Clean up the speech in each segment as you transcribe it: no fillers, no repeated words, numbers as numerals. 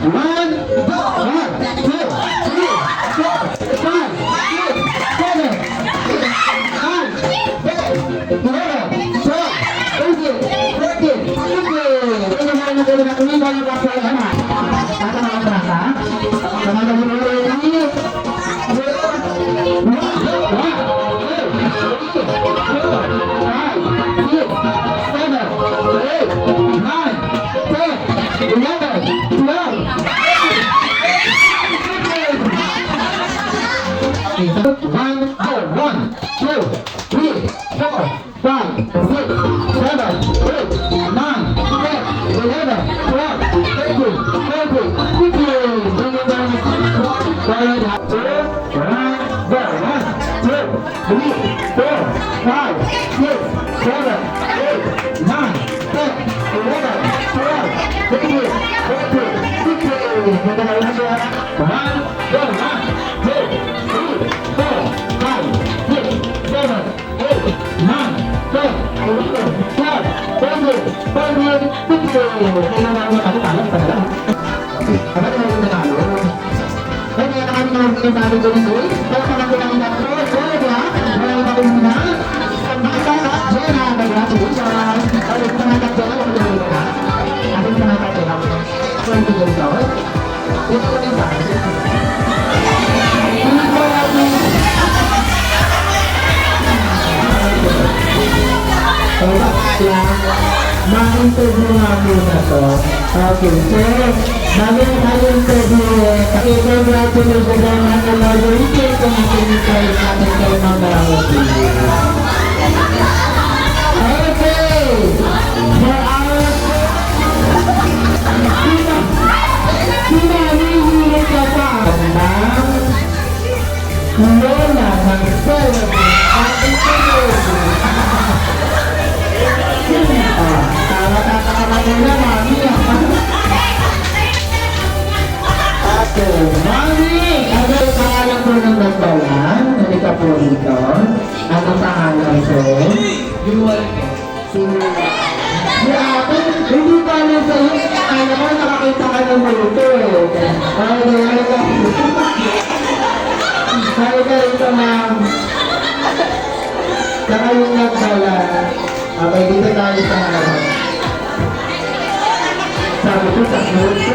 One, go! 1, 2, 3, 4, 5, 6, 7, 8, 9, 10, 11, 12, 13, 14, 15. Tingnan mo na kayo na kumiba yung mga kailangan. Tata mga prasa. Sama na mo ulit. 1, 2, 3, 4, 5, 6, 7, 8, 9, 10, 11, 12, 13, 14, 15. lang. Ma-interview nga muna to. Okay, so, bago na tayo interview, paki-congratulations ang mga collaborator kung makinig kayo sa ating kay Mama Rosie. Okay, for our sinahihirap ka pa ng Lola ng celebrate at interview. Tawa-tawa na mami. Okay, mami! Ano yung pangalan po ng nagbalan? Halika po dito. Anong pangalan po? Si ate, hindi pa alam sa'yo. Ay naman, nakakita ka ng multo eh. Halika rito, ma'am. Saka yung nagbalan. Okay, dito tayo sa halaman. Sabi ko sa multo.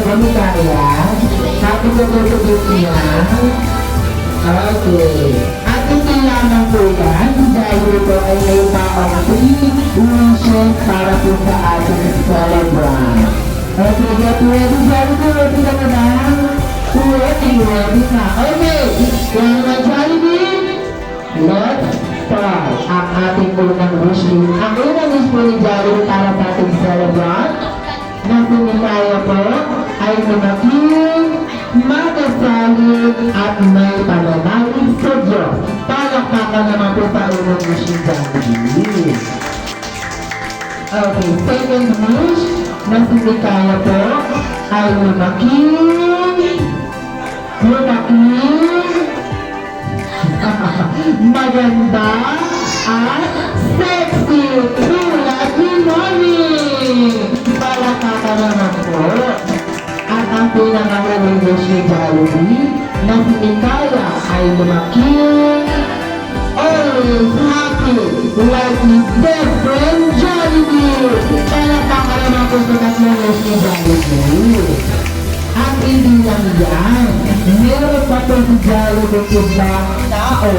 Kami kaya, sabi ko po sa niya. Okay. At hindi lamang po yan, dahil ito ay may mga free wishes para po sa ating celebrant. Okay, get ready, ready ka na ba? Ready na. Okay, kaya mga Jollibee, let's start ang ating unang wish list. Ang unang wish po ni Jollibee para sa ating celebrant na sinikaya po ay lumaking, magasalig at may pananalig sa Diyos. Palakpakan naman po sa unang wish ni Jollibee. Okay, second wish na sinikaya po ay lumaking, maganda at sexy. music to Lucky Morning! Palakpakan po. At ang pinakawalang wish ni Jollibee na si Mikaya ay lumaki always happy like his best friend Jollibee. Palakpakan naman po sa tatlong wish ni Jollibee. At hindi lang yan, meron pa po si Jollibee ibang tao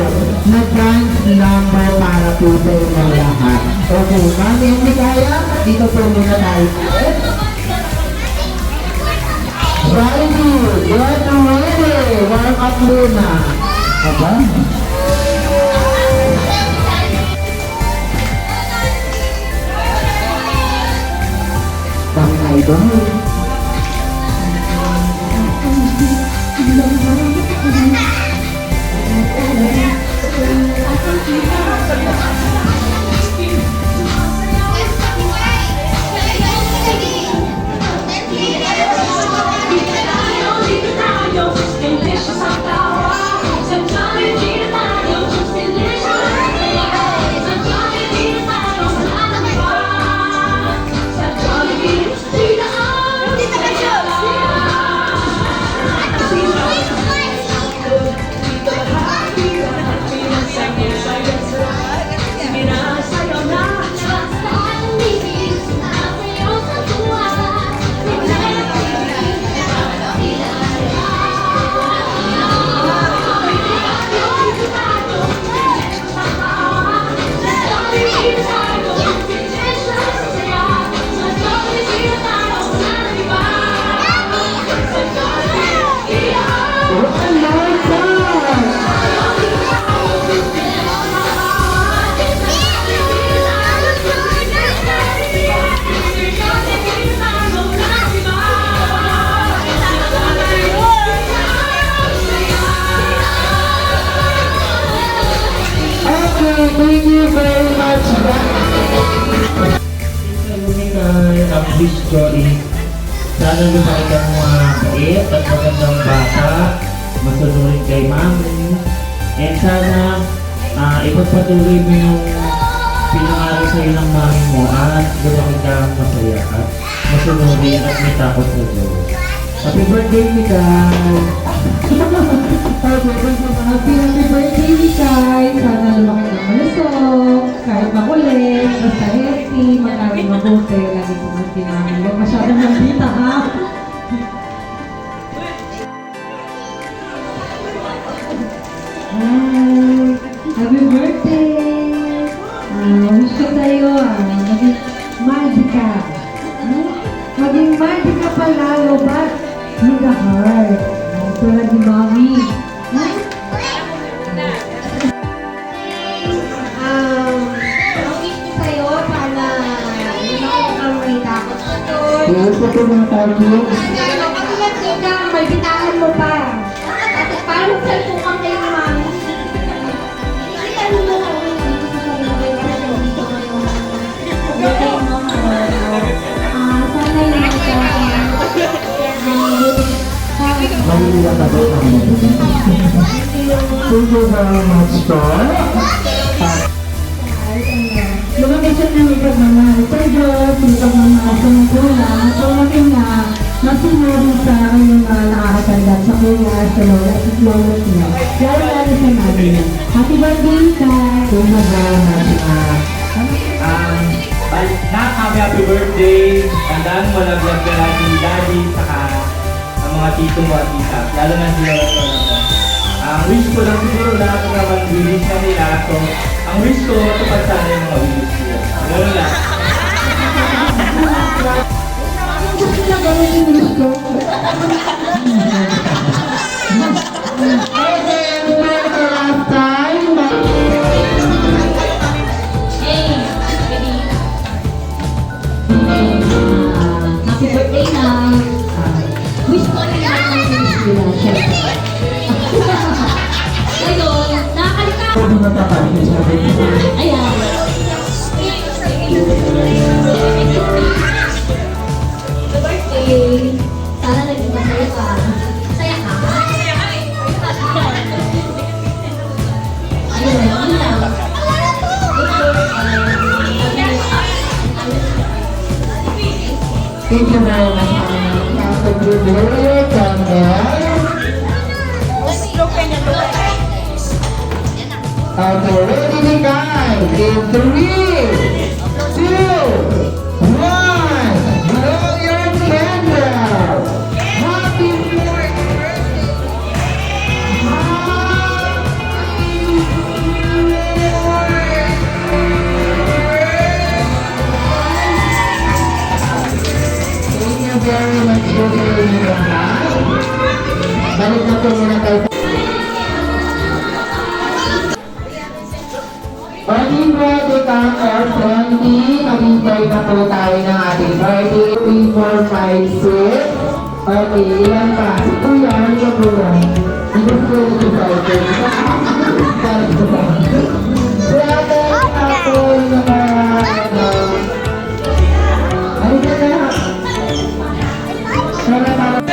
na dance number para po sa inyong lahat. Okay, mami, hindi kaya? Dito po muna tayo. Jollibee, get ready! Warm up muna. Aba? Pang idol. Thank you very much. Ang wish ko is sana lumaki kang mabait at magandang bata, masunurin kay mami, and sana ipagpatuloy mo yung pinangaral sa'yo ng mami mo at lumaki kang masaya at masunurin at may takot sa Diyos. Happy birthday, Mikay! Happy birthday, Mikay! Sana lumaki ng malusog, kahit makulit, basta healthy, mag-aral mabuti, lagi ko mas pinamit. Huwag masyadong nandita, ha? Hi! Happy birthday! Wish ko sa'yo, maging mighty ka. Maging mighty ka palalo, but mag-heart. Tulad ni Mami. Ang wish ko sa'yo, sana lumaki kang may takot sa Diyos. Yes, ito mga tayo. Katulad ka, may bitahan mo pa. Parang cellphone kang kayo ni Mami. Kita mo na ako yung dito sa sarili ko. Kasi dito ngayon. Okay, mo. Sana yung Maliliwa ka ba ang Thank you very much, Paul. lumaki siya ng ipagmamahal sa Diyos, ipagmamahal sa magulang, at lumaki na masunod sa kanyang mga nakakatanda sa kuya, sa lola, at lolo niya. Lalo-lalo sa mami niya. Happy birthday, Kai! Thank you very much, Happy birthday! Tandaan mo, love ka lagi ni Daddy, saka ang mga tito mo at tita. Lalo na si Lolo ko. Ang wish ko lang siguro lahat naman wish na nila. So, ang wish ko, tupad sana yung mga wish nila. Ganun lang. Gusto lang gawin yung gusto. Happy birthday na. Wish ko na lang ang wish nila. Siyempre. Ngayon, nakakalita. Pwede matapagin sa akin. Ayan. Happy birthday. Sana naging masaya ka. Masaya ka? Ayun, yun lang. Good birthday. Thank you very much. Okay, ready guys? In 3, 2, 1, blow your candle. Happy 4th Thank you very much for your lahat. Balik na po muna tayo sa Morning bread, count or 20. Mag-enjoy na po tayo ng ating birthday. 3, 4, 5, 6. Okay, ilan pa? Ito yan, ito po yan. Ito po ito sa ito. Brother, ako na halika na. Salamat.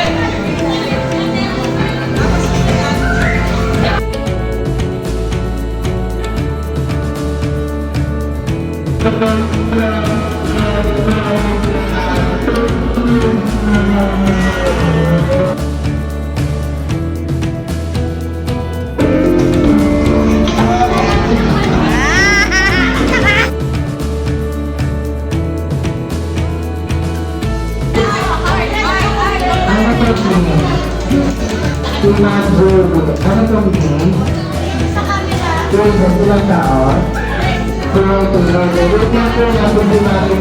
Ano itong game? Ilang taon? Wait lang po na kung di natin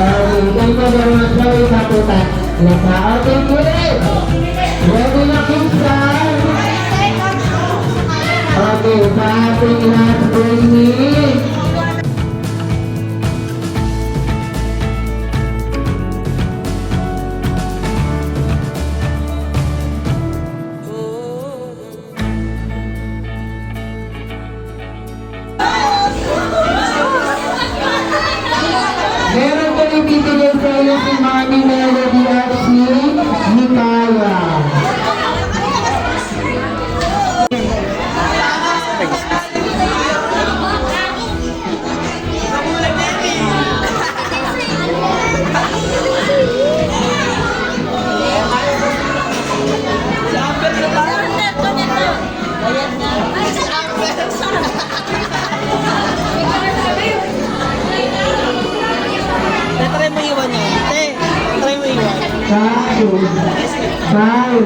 thank you very much. Sorry sa puta. Okay, good. Ready na Kingston? Okay, sa ating last training. Meron ko ibibigay sa iyo si Mami Melody at si Nikaya. Try mo iwan yun. Try mo iwan. Bye.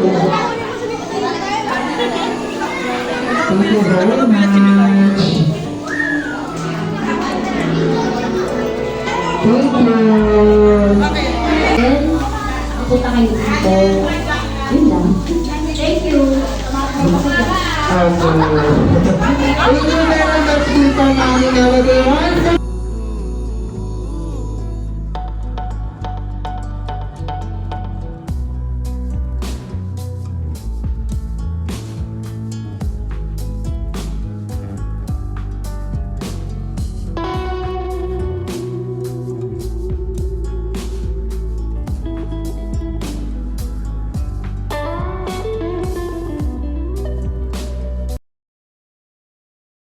Thank you very much. Thank you. Then, punta kayo dito. Yun lang. Thank you. Okay. Thank you very much, Tita Mami Melody.